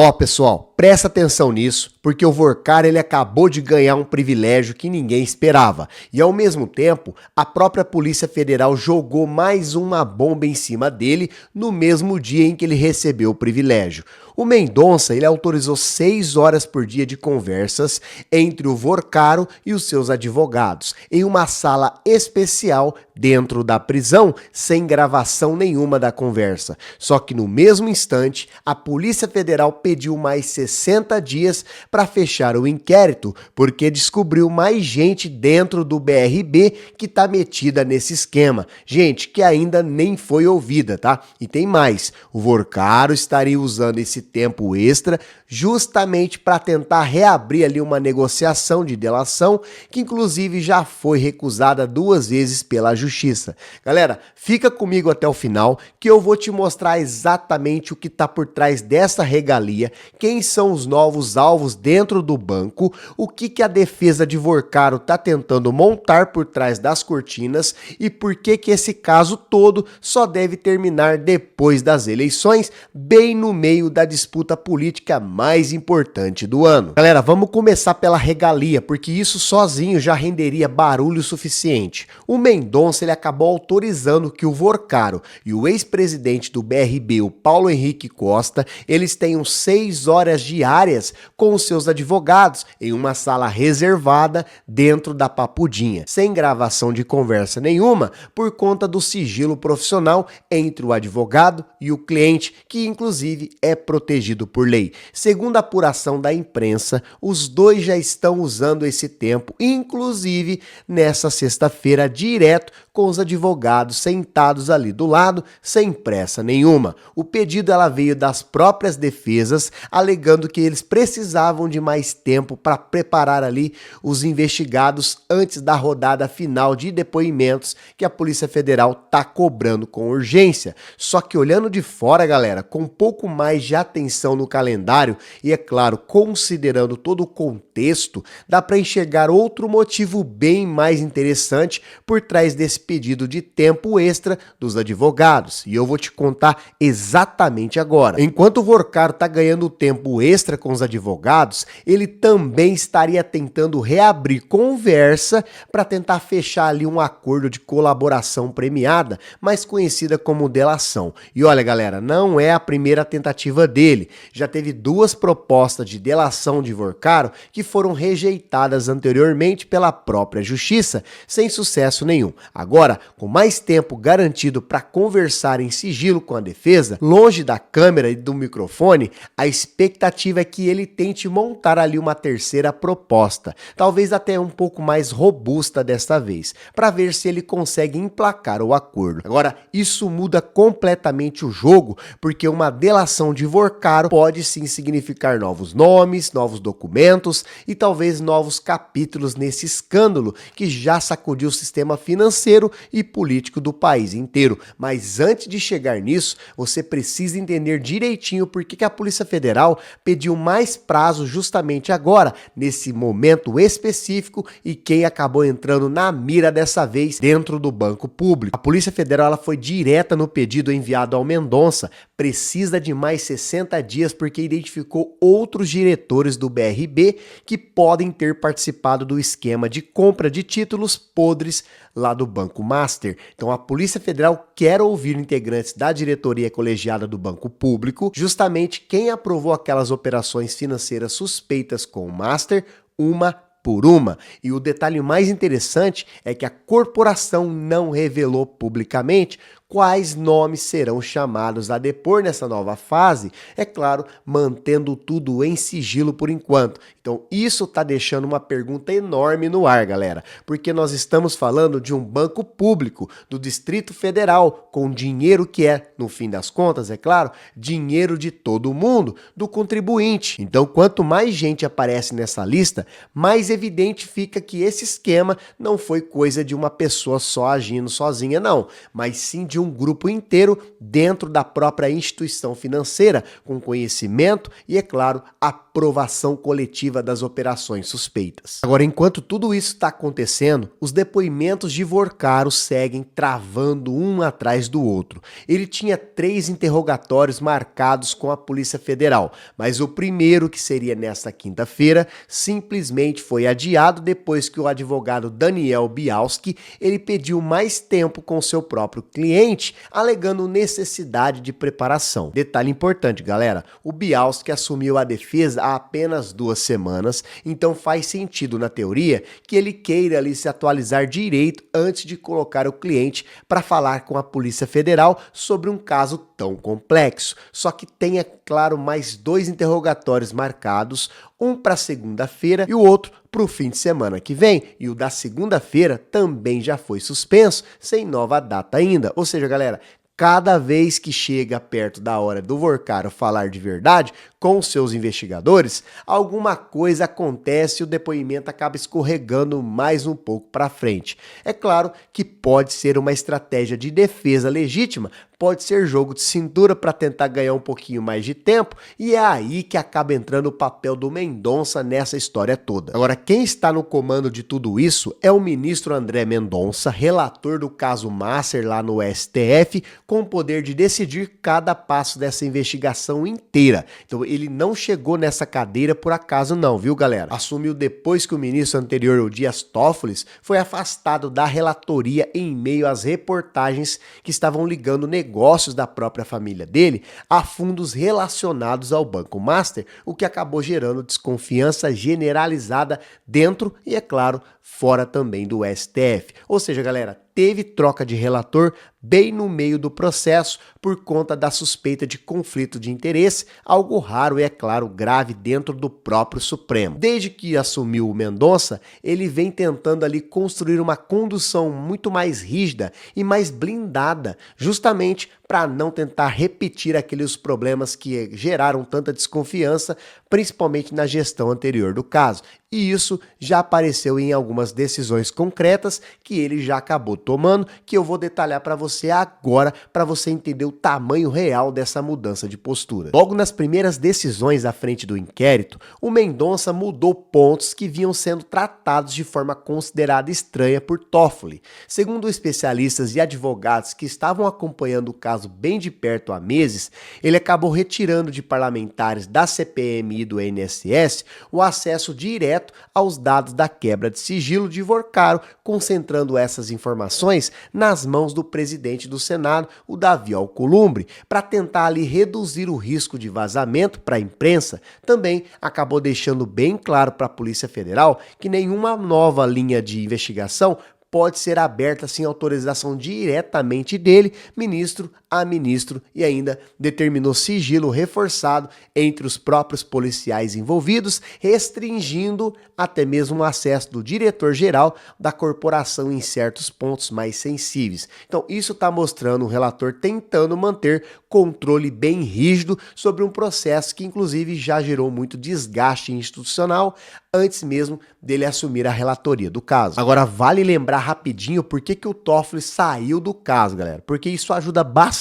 Ó, pessoal, presta atenção nisso, porque o Vorkar ele acabou de ganhar um privilégio que ninguém esperava. E ao mesmo tempo, a própria Polícia Federal jogou mais uma bomba em cima dele no mesmo dia em que ele recebeu o privilégio. O Mendonça ele autorizou 6 horas por dia de conversas entre o Vorcaro e os seus advogados, em uma sala especial dentro da prisão, sem gravação nenhuma da conversa. Só que no mesmo instante, a Polícia Federal pediu mais 60 dias para fechar o inquérito, porque descobriu mais gente dentro do BRB que está metida nesse esquema. Gente que ainda nem foi ouvida, tá? E tem mais, o Vorcaro estaria usando esse tempo extra justamente para tentar reabrir ali uma negociação de delação que inclusive já foi recusada 2 vezes pela Justiça. Galera, fica comigo até o final que eu vou te mostrar exatamente o que está por trás dessa regalia, quem são os novos alvos dentro do banco, o que a defesa de Vorcaro está tentando montar por trás das cortinas e por que esse caso todo só deve terminar depois das eleições, bem no meio da disputa política mais importante do ano. Galera, vamos começar pela regalia, porque isso sozinho já renderia barulho suficiente. O Mendonça ele acabou autorizando que o Vorcaro e o ex-presidente do BRB, o Paulo Henrique Costa, eles tenham 6 horas diárias com os seus advogados em uma sala reservada dentro da Papudinha, sem gravação de conversa nenhuma, por conta do sigilo profissional entre o advogado e o cliente, que inclusive é protegido por lei. Segundo a apuração da imprensa, os dois já estão usando esse tempo, inclusive nessa sexta-feira, direto com os advogados sentados ali do lado, sem pressa nenhuma. O pedido ela veio das próprias defesas, alegando que eles precisavam de mais tempo para preparar ali os investigados antes da rodada final de depoimentos que a Polícia Federal tá cobrando com urgência. Só que olhando de fora, galera, com um pouco mais de atenção no calendário e, é claro, considerando todo o contexto, dá para enxergar outro motivo bem mais interessante por trás desse pedido de tempo extra dos advogados. E eu vou te contar exatamente agora. Enquanto o Vorcaro está ganhando tempo extra com os advogados, ele também estaria tentando reabrir conversa para tentar fechar ali um acordo de colaboração premiada, mais conhecida como delação. E olha, galera, não é a primeira tentativa dele. Já teve 2 propostas de delação de Vorcaro que foram rejeitadas anteriormente pela própria Justiça, sem sucesso nenhum. Agora, com mais tempo garantido para conversar em sigilo com a defesa, longe da câmera e do microfone, a expectativa é que ele tente montar ali uma terceira proposta, talvez até um pouco mais robusta desta vez, para ver se ele consegue emplacar o acordo. Agora, isso muda completamente o jogo, porque uma delação de Vorcaro pode sim significar novos nomes, novos documentos e talvez novos capítulos nesse escândalo que já sacudiu o sistema financeiro e político do país inteiro. Mas antes de chegar nisso, você precisa entender direitinho por que a Polícia Federal pediu mais prazo justamente agora, nesse momento específico, e quem acabou entrando na mira dessa vez dentro do banco público. A Polícia Federal ela foi direta no pedido enviado ao Mendonça, precisa de mais 60 dias porque identificou outros diretores do BRB que podem ter participado do esquema de compra de títulos podres lá do Banco Master. Então a Polícia Federal quer ouvir integrantes da diretoria colegiada do Banco Público, justamente quem aprovou aquelas operações financeiras suspeitas com o Master, uma por uma. E o detalhe mais interessante é que a corporação não revelou publicamente quais nomes serão chamados a depor nessa nova fase, é claro, mantendo tudo em sigilo por enquanto. Então isso está deixando uma pergunta enorme no ar, galera, porque nós estamos falando de um banco público do Distrito Federal, com dinheiro que é, no fim das contas, é claro, dinheiro de todo mundo, do contribuinte. Então quanto mais gente aparece nessa lista, mais evidente fica que esse esquema não foi coisa de uma pessoa só agindo sozinha, não, mas sim de de um grupo inteiro dentro da própria instituição financeira, com conhecimento e, é claro, aprovação coletiva das operações suspeitas. Agora, enquanto tudo isso está acontecendo, os depoimentos de Vorcaro seguem travando um atrás do outro. Ele tinha 3 interrogatórios marcados com a Polícia Federal, mas o primeiro, que seria nesta quinta-feira, simplesmente foi adiado depois que o advogado Daniel Bialski ele pediu mais tempo com seu próprio cliente, alegando necessidade de preparação. Detalhe importante, galera, o Bialski assumiu a defesa há apenas 2 semanas, então faz sentido na teoria que ele queira ali se atualizar direito antes de colocar o cliente para falar com a Polícia Federal sobre um caso tão complexo. Só que tem, é claro, mais 2 interrogatórios marcados, um para segunda-feira e o outro para o fim de semana que vem. E o da segunda-feira também já foi suspenso, sem nova data ainda. Ou seja, galera, cada vez que chega perto da hora do Vorcaro falar de verdade com seus investigadores, alguma coisa acontece e o depoimento acaba escorregando mais um pouco para frente. É claro que pode ser uma estratégia de defesa legítima, pode ser jogo de cintura para tentar ganhar um pouquinho mais de tempo, e é aí que acaba entrando o papel do Mendonça nessa história toda. Agora, quem está no comando de tudo isso é o ministro André Mendonça, relator do caso Master lá no STF, com o poder de decidir cada passo dessa investigação inteira. Então, ele não chegou nessa cadeira por acaso não, viu, galera? Assumiu depois que o ministro anterior, o Dias Toffoli, foi afastado da relatoria em meio às reportagens que estavam ligando negócios da própria família dele a fundos relacionados ao Banco Master, o que acabou gerando desconfiança generalizada dentro e, é claro, fora também do STF. Ou seja, galera, teve troca de relator bem no meio do processo por conta da suspeita de conflito de interesse, algo raro e, é claro, grave dentro do próprio Supremo. Desde que assumiu o Mendonça, ele vem tentando ali construir uma condução muito mais rígida e mais blindada, justamente para não tentar repetir aqueles problemas que geraram tanta desconfiança, principalmente na gestão anterior do caso. E isso já apareceu em algumas decisões concretas que ele já acabou tomando, que eu vou detalhar para você agora, para você entender o tamanho real dessa mudança de postura. Logo nas primeiras decisões à frente do inquérito, o Mendonça mudou pontos que vinham sendo tratados de forma considerada estranha por Toffoli. Segundo especialistas e advogados que estavam acompanhando o caso bem de perto há meses, ele acabou retirando de parlamentares da CPMI e do INSS o acesso direto aos dados da quebra de sigilo de Vorcaro, concentrando essas informações nas mãos do presidente do Senado, o Davi Alcolumbre, para tentar ali reduzir o risco de vazamento para a imprensa. Também acabou deixando bem claro para a Polícia Federal que nenhuma nova linha de investigação pode ser aberta sem autorização diretamente dele, ministro a ministro, e ainda determinou sigilo reforçado entre os próprios policiais envolvidos, restringindo até mesmo o acesso do diretor-geral da corporação em certos pontos mais sensíveis. Então, isso está mostrando o relator tentando manter controle bem rígido sobre um processo que, inclusive, já gerou muito desgaste institucional antes mesmo dele assumir a relatoria do caso. Agora, vale lembrar rapidinho por que o Toffoli saiu do caso, galera, porque isso ajuda bastante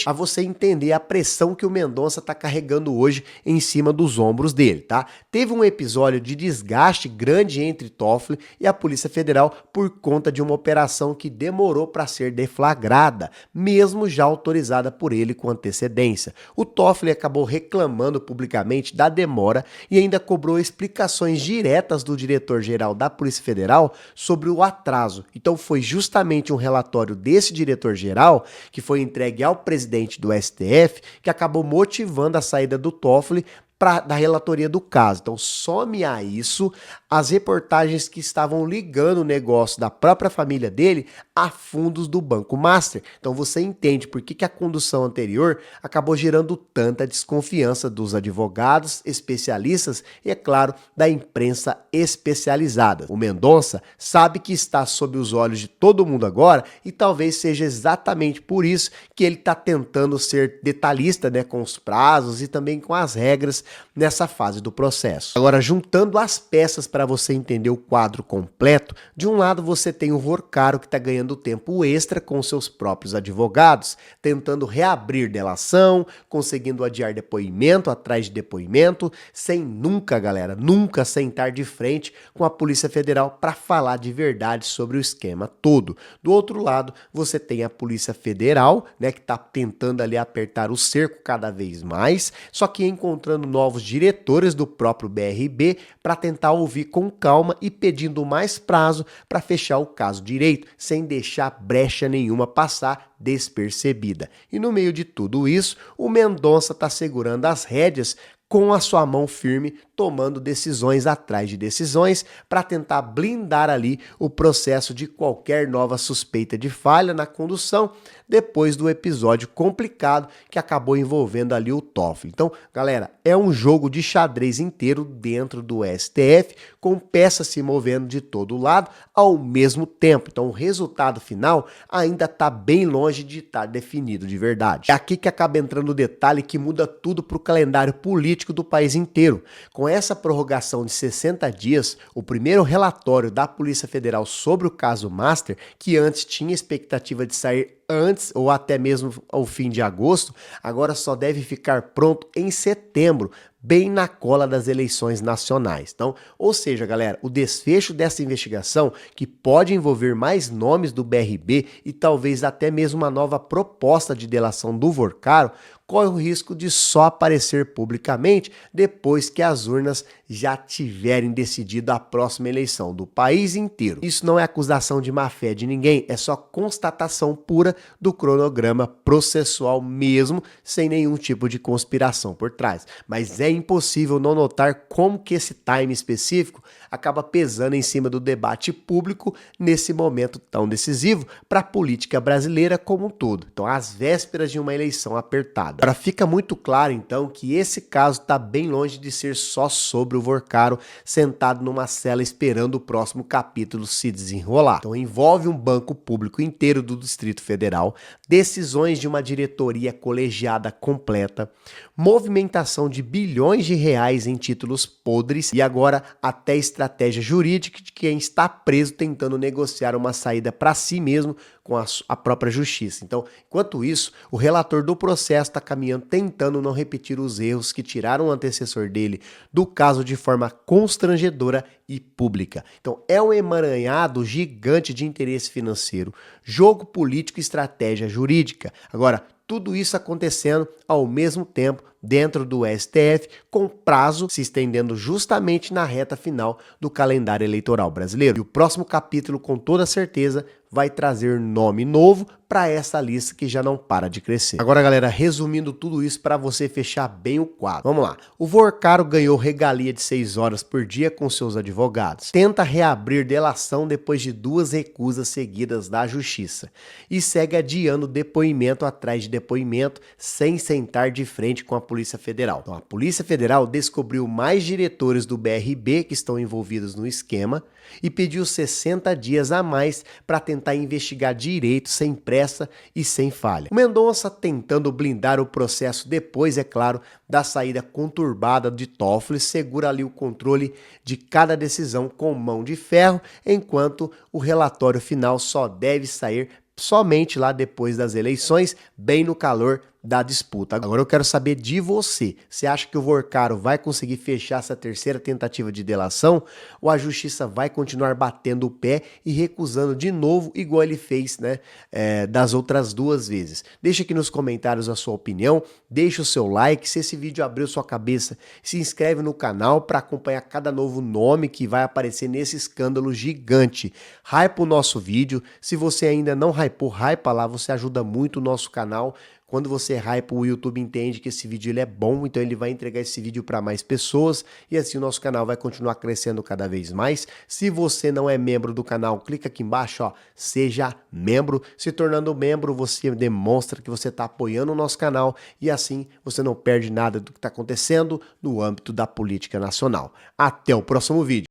a você entender a pressão que o Mendonça está carregando hoje em cima dos ombros dele, tá? Teve um episódio de desgaste grande entre Toffoli e a Polícia Federal por conta de uma operação que demorou para ser deflagrada, mesmo já autorizada por ele com antecedência. O Toffoli acabou reclamando publicamente da demora e ainda cobrou explicações diretas do diretor-geral da Polícia Federal sobre o atraso. Então foi justamente um relatório desse diretor-geral que foi entregue ao presidente do STF que acabou motivando a saída do Toffoli da relatoria do caso. Então some a isso as reportagens que estavam ligando o negócio da própria família dele a fundos do Banco Master. Então você entende por que a condução anterior acabou gerando tanta desconfiança dos advogados, especialistas e, é claro, da imprensa especializada. O Mendonça sabe que está sob os olhos de todo mundo agora e talvez seja exatamente por isso que ele está tentando ser detalhista, né, com os prazos e também com as regras nessa fase do processo. Agora, juntando as peças para você entender o quadro completo, de um lado você tem o Vorcaro, que está ganhando tempo extra com seus próprios advogados, tentando reabrir delação, conseguindo adiar depoimento atrás de depoimento, sem nunca, galera, nunca sentar de frente com a Polícia Federal para falar de verdade sobre o esquema todo. Do outro lado, você tem a Polícia Federal, né, que está tentando ali apertar o cerco cada vez mais, só que encontrando novos diretores do próprio BRB para tentar ouvir com calma e pedindo mais prazo para fechar o caso direito, sem deixar brecha nenhuma passar despercebida. E no meio de tudo isso, o Mendonça está segurando as rédeas com a sua mão firme, tomando decisões atrás de decisões para tentar blindar ali o processo de qualquer nova suspeita de falha na condução depois do episódio complicado que acabou envolvendo ali o Toffoli. Então, galera, é um jogo de xadrez inteiro dentro do STF, com peças se movendo de todo lado ao mesmo tempo. Então, o resultado final ainda está bem longe de estar definido de verdade. É aqui que acaba entrando o detalhe que muda tudo para o calendário político do país inteiro. Com essa prorrogação de 60 dias, o primeiro relatório da Polícia Federal sobre o caso Master, que antes tinha expectativa de sair antes ou até mesmo ao fim de agosto, agora só deve ficar pronto em setembro, bem na cola das eleições nacionais. Então, ou seja, galera, o desfecho dessa investigação, que pode envolver mais nomes do BRB e talvez até mesmo uma nova proposta de delação do Vorcaro, corre o risco de só aparecer publicamente depois que as urnas já tiverem decidido a próxima eleição do país inteiro. Isso não é acusação de má fé de ninguém, é só constatação pura do cronograma processual mesmo, sem nenhum tipo de conspiração por trás. Mas é impossível não notar como que esse time específico acaba pesando em cima do debate público nesse momento tão decisivo para a política brasileira como um todo. Então, às vésperas de uma eleição apertada. Agora, fica muito claro, então, que esse caso está bem longe de ser só sobre o Vorcaro sentado numa cela esperando o próximo capítulo se desenrolar. Então, envolve um banco público inteiro do Distrito Federal, decisões de uma diretoria colegiada completa, movimentação de bilhões de reais em títulos podres e agora até estratégia jurídica de quem está preso tentando negociar uma saída para si mesmo com a própria justiça. Então, enquanto isso, o relator do processo está caminhando tentando não repetir os erros que tiraram o antecessor dele do caso de forma constrangedora e pública. Então, é um emaranhado gigante de interesse financeiro, jogo político e estratégia jurídica. Agora, tudo isso acontecendo ao mesmo tempo dentro do STF, com prazo se estendendo justamente na reta final do calendário eleitoral brasileiro. E o próximo capítulo, com toda certeza, vai trazer nome novo para essa lista que já não para de crescer. Agora, galera, resumindo tudo isso para você fechar bem o quadro. Vamos lá. O Vorcaro ganhou regalia de 6 horas por dia com seus advogados. Tenta reabrir delação depois de 2 recusas seguidas da justiça. E segue adiando depoimento atrás de depoimento sem sentar de frente com a Polícia Federal. Então, a Polícia Federal descobriu mais diretores do BRB que estão envolvidos no esquema e pediu 60 dias a mais para tentar investigar direito sem pressa e sem falha. O Mendonça tentando blindar o processo depois, é claro, da saída conturbada de Toffoli, segura ali o controle de cada decisão com mão de ferro, enquanto o relatório final só deve sair somente lá depois das eleições, bem no calor da disputa. Agora eu quero saber de você. Você acha que o Vorcaro vai conseguir fechar essa terceira tentativa de delação? Ou a justiça vai continuar batendo o pé e recusando de novo, igual ele fez, né, das outras 2 vezes? Deixa aqui nos comentários a sua opinião, deixa o seu like, se esse vídeo abriu sua cabeça, se inscreve no canal para acompanhar cada novo nome que vai aparecer nesse escândalo gigante. Hypa o nosso vídeo, se você ainda não hypou, hypa lá, você ajuda muito o nosso canal. Quando você hypa, o YouTube entende que esse vídeo ele é bom, então ele vai entregar esse vídeo para mais pessoas e assim o nosso canal vai continuar crescendo cada vez mais. Se você não é membro do canal, clica aqui embaixo, ó, seja membro. Se tornando membro, você demonstra que você está apoiando o nosso canal e assim você não perde nada do que está acontecendo no âmbito da política nacional. Até o próximo vídeo.